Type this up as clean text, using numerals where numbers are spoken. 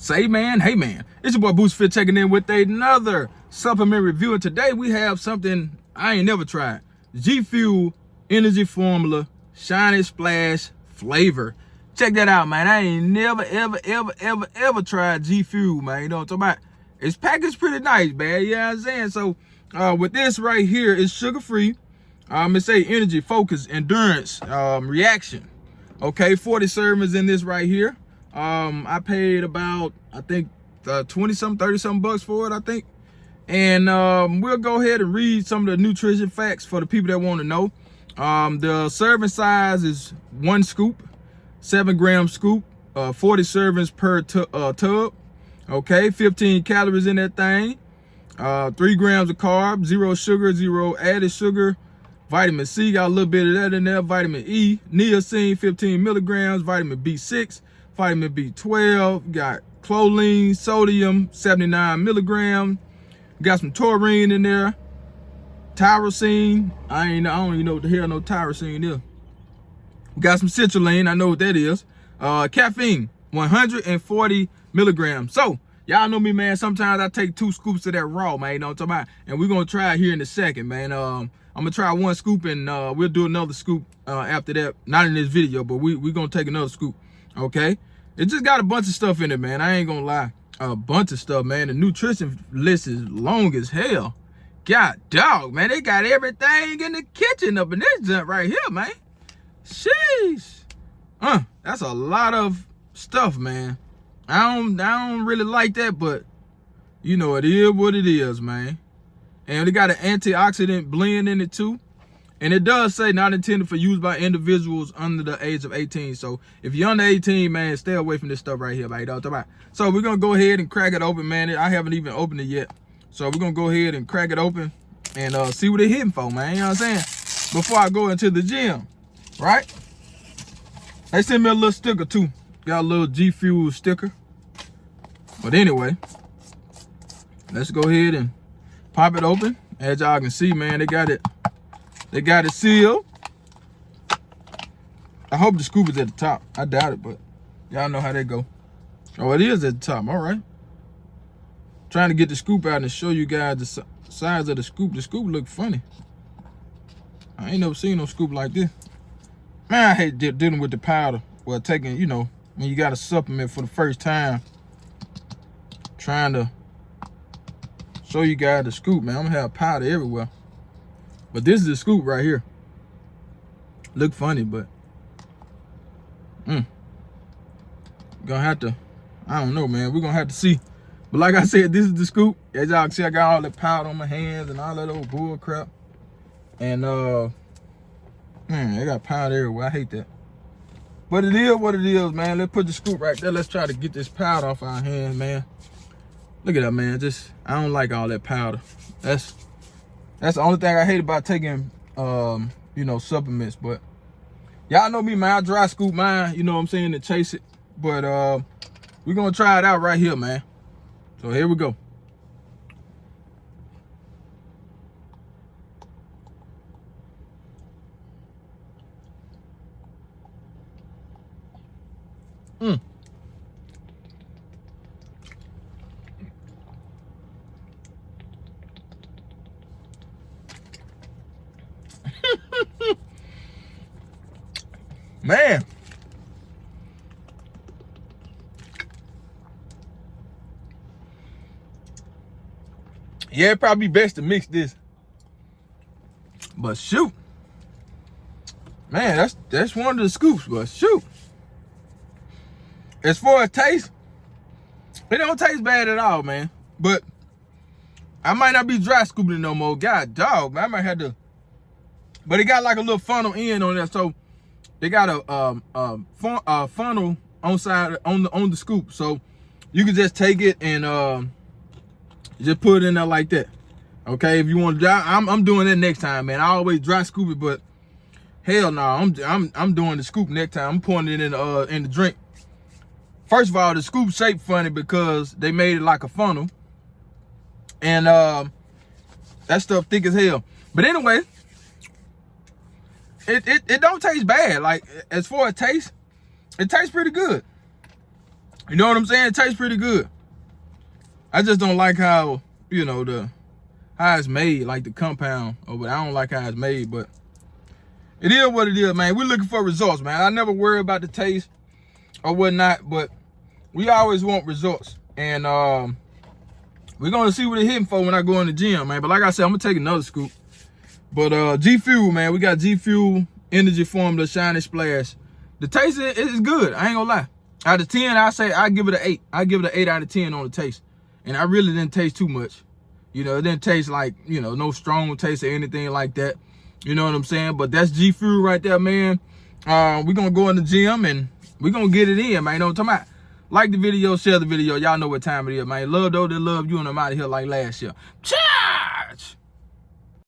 Say man, hey man, it's your boy Boostedfit checking in with another supplement review. And today we have something I ain't never tried. G Fuel Energy Formula Shiny Splash Flavor. Check that out, man. I ain't never, ever tried G Fuel, man. You know what I'm talking about? It's packaged pretty nice, man. You know what I'm saying? So with this right here, it's sugar-free. It say energy, focus, endurance, reaction. Okay, 40 servings in this right here. I paid about, I think, 20-something, 30-something bucks for it, I think. And we'll go ahead and read some of the nutrition facts for the people that want to know. The serving size is 1 scoop, 7-gram scoop, 40 servings per tub. Okay, 15 calories in that thing. 3 grams of carbs, 0 sugar, 0 added sugar. Vitamin C, got a little bit of that in there. Vitamin E, niacin, 15 milligrams. Vitamin B6, vitamin B12. Got choline, sodium, 79 milligrams. Got some taurine in there. Tyrosine, I don't even know what the hell no tyrosine is. Got some citrulline, I know what that is. Caffeine, 140 milligrams. So, y'all know me, man. Sometimes I take 2 scoops of that raw, man. You know what I'm talking about? And we're going to try it here in a second, man. I'm going to try 1 scoop and we'll do another scoop after that. Not in this video, but we're going to take another scoop, okay? It just got a bunch of stuff in it, man. I ain't going to lie. A bunch of stuff, man. The nutrition list is long as hell. God dog, man. They got everything in the kitchen up in this junk right here, man. Sheesh. That's a lot of stuff, man. I don't really like that, but you know, it is what it is, man. And it got an antioxidant blend in it too. And it does say not intended for use by individuals under the age of 18. So if you're under 18, man, stay away from this stuff right here, man. You know what I'm talking about? So we're gonna go ahead and crack it open, man. I haven't even opened it yet. So we're gonna go ahead and crack it open and see what it's hitting for, man. You know what I'm saying? Before I go into the gym, right? They sent me a little sticker too. Got a little G Fuel sticker. But anyway, let's go ahead and pop it open. As y'all can see, man, they got it sealed. I hope the scoop is at the top. I doubt it, but y'all know how they go. Oh, it is at the top. All right. Trying to get the scoop out and show you guys the size of the scoop. The scoop look funny. I ain't never seen no scoop like this. Man, I hate dealing with the powder. Well, taking, you know, when you got a supplement for the first time. Trying to show you guys the scoop, man. I'm gonna have powder everywhere. But this is the scoop right here. Look funny, but gonna have to, I don't know, man. We're gonna have to see. But like I said, this is the scoop. As y'all can see, I got all the powder on my hands and all that old bull crap. And man, they got powder everywhere. I hate that. But it is what it is, man. Let's put the scoop right there. Let's try to get this powder off our hands, man. Look at that, man. Just, I don't like all that powder. That's the only thing I hate about taking you know, supplements. But y'all know me, man. I dry scoop mine, you know what I'm saying, to chase it. But we're gonna try it out right here, man. So here we go. Man. Yeah, it'd probably be best to mix this. But shoot. Man, that's one of the scoops, but shoot. As far as taste, it don't taste bad at all, man. But I might not be dry scooping it no more. God dog, man. I might have to. But it got like a little funnel end on there, so they got a funnel on the scoop, so you can just take it and just put it in there like that. Okay, if you want to dry, I'm doing that next time, man. I always dry scoop it, but hell no, I'm doing the scoop next time. I'm pouring it in the drink. First of all, the scoop shape funny because they made it like a funnel, and that stuff thick as hell. But anyway. It don't taste bad. Like, as far as taste, it tastes pretty good. You know what I'm saying? It tastes pretty good. I just don't like how, you know, how it's made, like the compound. But I don't like how it's made, but it is what it is, man. We're looking for results, man. I never worry about the taste or whatnot, but we always want results. And we're gonna see what it's hitting for when I go in the gym, man. But like I said, I'm gonna take another scoop. But G Fuel, man, we got G Fuel Energy Formula Shiny Splash. The taste is good. I ain't gonna lie. Out of 10, I give it an 8. I give it an 8 out of 10 on the taste. And I really didn't taste too much. You know, it didn't taste like, you know, no strong taste or anything like that. You know what I'm saying? But that's G Fuel right there, man. We're gonna go in the gym and we're gonna get it in, man. You know what I'm talking about? Like the video, share the video. Y'all know what time it is, man. Love those that love you, and I'm out of here like last year. Ciao!